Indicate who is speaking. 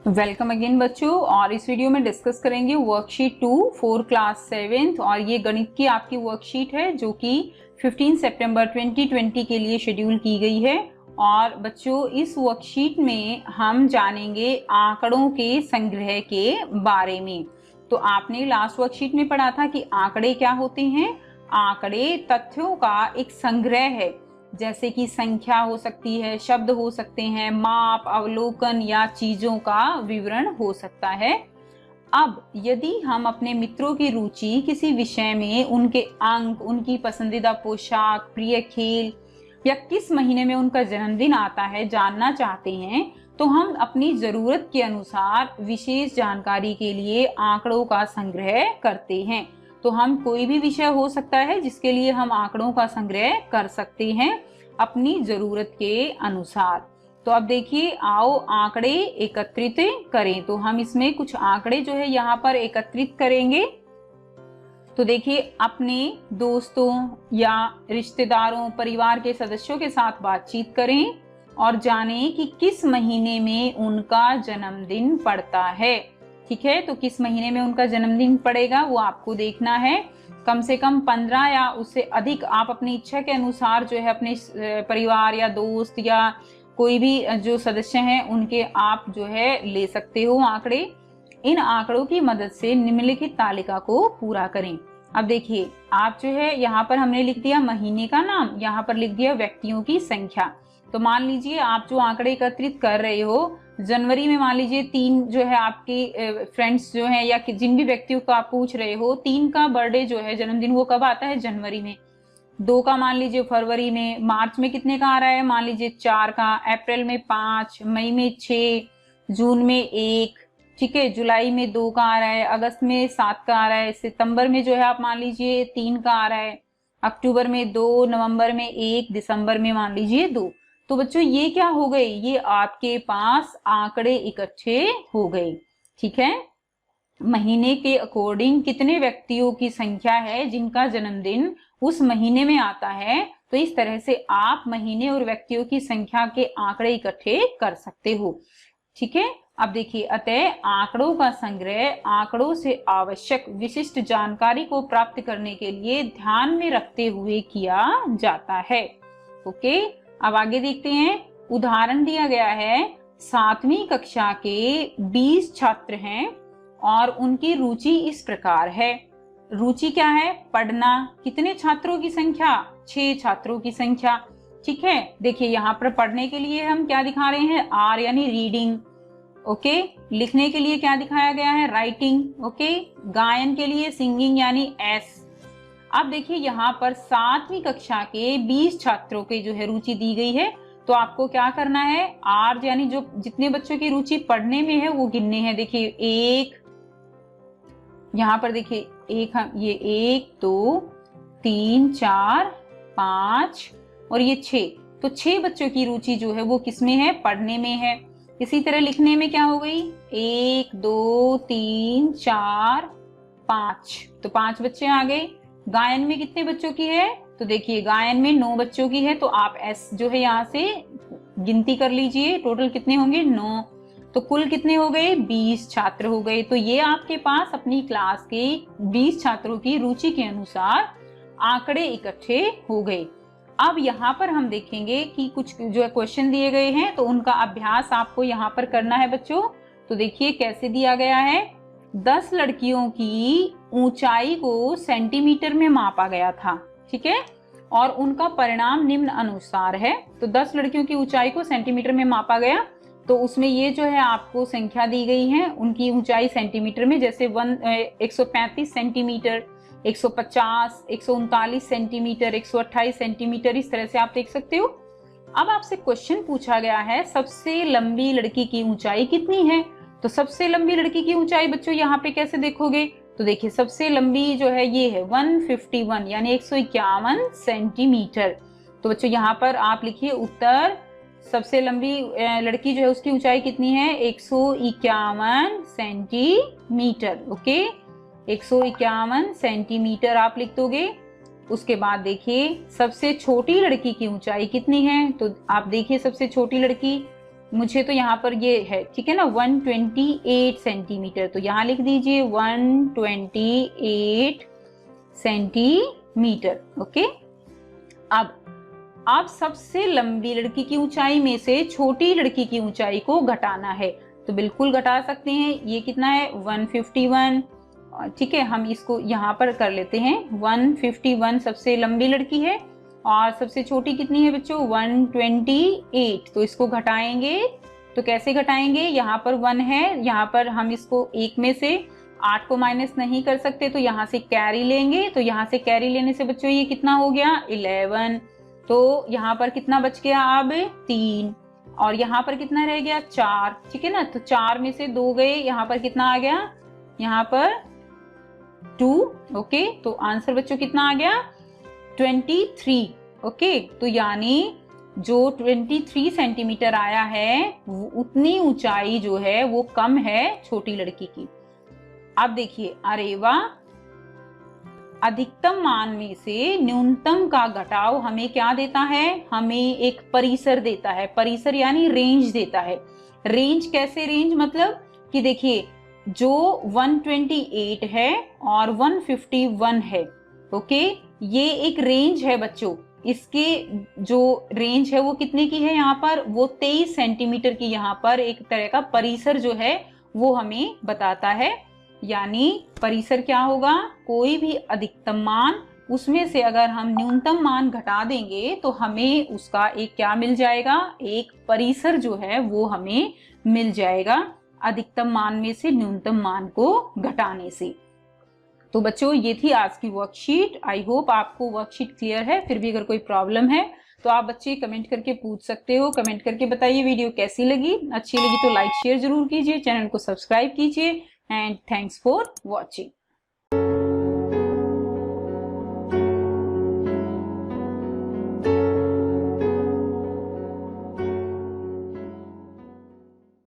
Speaker 1: Welcome again बच्चों। और इस वीडियो में डिस्कस करेंगे वर्कशीट 2 फॉर क्लास 7th। और ये गणित की आपकी वर्कशीट है जो कि 15 सितंबर 2020 के लिए शेड्यूल की गई है। और बच्चों इस वर्कशीट में हम जानेंगे आंकड़ों के संग्रह के बारे में। तो आपने लास्ट वर्कशीट में पढ़ा था कि आंकड़े क्या होते हैं। आंकड़े तथ्यों का एक संग्रह है, जैसे कि संख्या हो सकती है, शब्द हो सकते हैं, माप, अवलोकन या चीजों का विवरण हो सकता है। अब यदि हम अपने मित्रों की रुचि किसी विषय में, उनके अंक, उनकी पसंदीदा पोशाक, प्रिय खेल या किस महीने में उनका जन्मदिन आता है जानना चाहते हैं, तो हम अपनी जरूरत के अनुसार विशेष जानकारी के लिए आंकड़ों का संग्रह करते हैं। तो हम कोई भी विषय हो सकता है जिसके लिए हम आंकड़ों का संग्रह कर सकते हैं अपनी जरूरत के अनुसार। तो अब देखिए, आओ आंकड़े एकत्रित करें। तो हम इसमें कुछ आंकड़े जो है यहाँ पर एकत्रित करेंगे। तो देखिए, अपने दोस्तों या रिश्तेदारों, परिवार के सदस्यों के साथ बातचीत करें और जानें कि किस महीने में उनका जन्मदिन पड़ता है। ठीक है, तो किस महीने में उनका जन्मदिन पड़ेगा वो आपको देखना है। कम से कम 15 या उससे अधिक आप अपनी इच्छा के अनुसार जो है अपने परिवार या दोस्त या कोई भी जो सदस्य हैं उनके आप जो है ले सकते हो आंकड़े। इन आंकड़ों की मदद से निम्नलिखित तालिका को पूरा करें। अब देखिए, आप जो है यहाँ पर हमने लिख दिया महीने का नाम, यहाँ पर लिख दिया व्यक्तियों की संख्या। तो मान लीजिए आप जो आंकड़े एकत्रित कर रहे हो, जनवरी में मान लीजिए 3 जो है आपकी फ्रेंड्स जो है या जिन भी व्यक्तियों को आप पूछ रहे हो, 3 का बर्थडे जो है जन्मदिन वो कब आता है, जनवरी में। 2 का मान लीजिए फरवरी में। मार्च में कितने का आ रहा है, मान लीजिए 4 का। अप्रैल में 5, मई में 6, जून में 1, ठीक है, जुलाई में 2 का आ रहा है, अगस्त में 7 का आ रहा है, सितंबर में जो है आप मान लीजिए 3 का आ रहा है, अक्टूबर में 2, नवंबर में 1, दिसंबर में मान लीजिए 2। तो बच्चों ये क्या हो गए, ये आपके पास आंकड़े इकट्ठे हो गए। ठीक है, महीने के अकॉर्डिंग कितने व्यक्तियों की संख्या है जिनका जन्मदिन उस महीने में आता है। तो इस तरह से आप महीने और व्यक्तियों की संख्या के आंकड़े इकट्ठे कर सकते हो। ठीक है, अब देखिए, अतः आंकड़ों का संग्रह आंकड़ों से आवश्यक विशिष्ट जानकारी को प्राप्त करने के लिए ध्यान में रखते हुए किया जाता है। ओके, अब आगे देखते हैं। उदाहरण दिया गया है, 7वीं कक्षा के 20 छात्र हैं और उनकी रुचि इस प्रकार है। रुचि क्या है, पढ़ना। कितने छात्रों की संख्या, 6 छात्रों की संख्या। ठीक है, देखिए यहाँ पर पढ़ने के लिए हम क्या दिखा रहे हैं, आर यानी रीडिंग। ओके, लिखने के लिए क्या दिखाया गया है, राइटिंग। ओके, गायन के लिए सिंगिंग यानी एस। अब देखिए यहाँ पर 7वीं कक्षा के 20 छात्रों की जो है रुचि दी गई है। तो आपको क्या करना है, आर यानी जो जितने बच्चों की रुचि पढ़ने में है वो गिनने हैं। देखिए 1, यहाँ पर देखिए ये 1, 2, 3, 4, 5 और ये 6। तो 6 बच्चों की रुचि जो है वो किसमें है, पढ़ने में है। इसी तरह लिखने में क्या हो गई, 1, 2, 3, 4, 5। तो 5 बच्चे आ गए। गायन में कितने बच्चों की है, तो देखिए गायन में 9 बच्चों की है। तो आप एस जो है यहाँ से गिनती कर लीजिए, टोटल कितने होंगे, 9। तो कुल कितने हो गए, 20 छात्र हो गए। तो ये आपके पास अपनी क्लास के 20 छात्रों की रुचि के अनुसार आंकड़े इकट्ठे हो गए। अब यहाँ पर हम देखेंगे कि कुछ जो है क्वेश्चन दिए गए हैं, तो उनका अभ्यास आपको यहाँ पर करना है बच्चों। तो देखिए कैसे दिया गया है, 10 लड़कियों की ऊंचाई को सेंटीमीटर में मापा गया था। ठीक है, और उनका परिणाम निम्न अनुसार है। तो 10 लड़कियों की ऊंचाई को सेंटीमीटर में मापा गया। तो उसमें ये जो है आपको संख्या दी गई है उनकी ऊंचाई सेंटीमीटर में, जैसे 135 सेंटीमीटर, 150, 139 सेंटीमीटर, 128 सेंटीमीटर, इस तरह से आप देख सकते हो। अब आपसे क्वेश्चन पूछा गया है, सबसे लंबी लड़की की ऊंचाई कितनी है। तो सबसे लंबी लड़की की ऊंचाई बच्चों यहाँ पे कैसे देखोगे, तो देखिए सबसे लंबी जो है ये है 151 यानी 151 सेंटीमीटर। तो बच्चों यहाँ पर आप लिखिए उत्तर, सबसे लंबी लड़की जो है उसकी ऊंचाई कितनी है, 151 सेंटीमीटर। ओके, 151 सेंटीमीटर आप लिख दोगे। उसके बाद देखिए सबसे छोटी लड़की की ऊंचाई कितनी है, तो आप देखिए सबसे छोटी लड़की मुझे तो यहाँ पर ये है, ठीक है ना, 128 सेंटीमीटर, तो यहाँ लिख दीजिए 128 सेंटीमीटर। ओके, अब आप सबसे लंबी लड़की की ऊंचाई में से छोटी लड़की की ऊंचाई को घटाना है, तो बिल्कुल घटा सकते हैं। ये कितना है 151, ठीक है, हम इसको यहाँ पर कर लेते हैं 151 सबसे लंबी लड़की है, और सबसे छोटी कितनी है बच्चों 128, तो इसको घटाएंगे। तो कैसे घटाएंगे, यहाँ पर 1 है, यहाँ पर हम इसको एक में से 8 को माइनस नहीं कर सकते, तो यहाँ से कैरी लेंगे, तो यहाँ से कैरी लेने से बच्चों ये कितना हो गया 11, तो यहाँ पर कितना बच गया अब 3, और यहाँ पर कितना रह गया 4, ठीक है ना, तो 4 में से 2 गए, यहाँ पर कितना आ गया, यहाँ पर 2। ओके, तो आंसर बच्चों कितना आ गया 23। ओके, तो यानी जो 23 सेंटीमीटर आया है उतनी ऊंचाई जो है वो कम है छोटी लड़की की। अब देखिए, अरे वाह, अधिकतम मान में से न्यूनतम का घटाव हमें क्या देता है, हमें एक परिसर देता है। परिसर यानी रेंज देता है। रेंज कैसे, रेंज मतलब कि देखिए जो 128 है और 151 है, ओके, ये एक रेंज है बच्चों। इसके जो रेंज है वो कितने की है, यहाँ पर वो 23 सेंटीमीटर की, यहाँ पर एक तरह का परिसर जो है वो हमें बताता है। यानी परिसर क्या होगा, कोई भी अधिकतम मान, उसमें से अगर हम न्यूनतम मान घटा देंगे तो हमें उसका एक क्या मिल जाएगा, एक परिसर जो है वो हमें मिल जाएगा अधिकतम मान में से न्यूनतम मान को घटाने से। तो बच्चों ये थी आज की वर्कशीट। आई होप आपको वर्कशीट क्लियर है। फिर भी अगर कोई प्रॉब्लम है तो आप बच्चे कमेंट करके पूछ सकते हो। कमेंट करके बताइए वीडियो कैसी लगी। अच्छी लगी तो लाइक शेयर जरूर कीजिए, चैनल को सब्सक्राइब कीजिए, एंड थैंक्स फॉर वॉचिंग।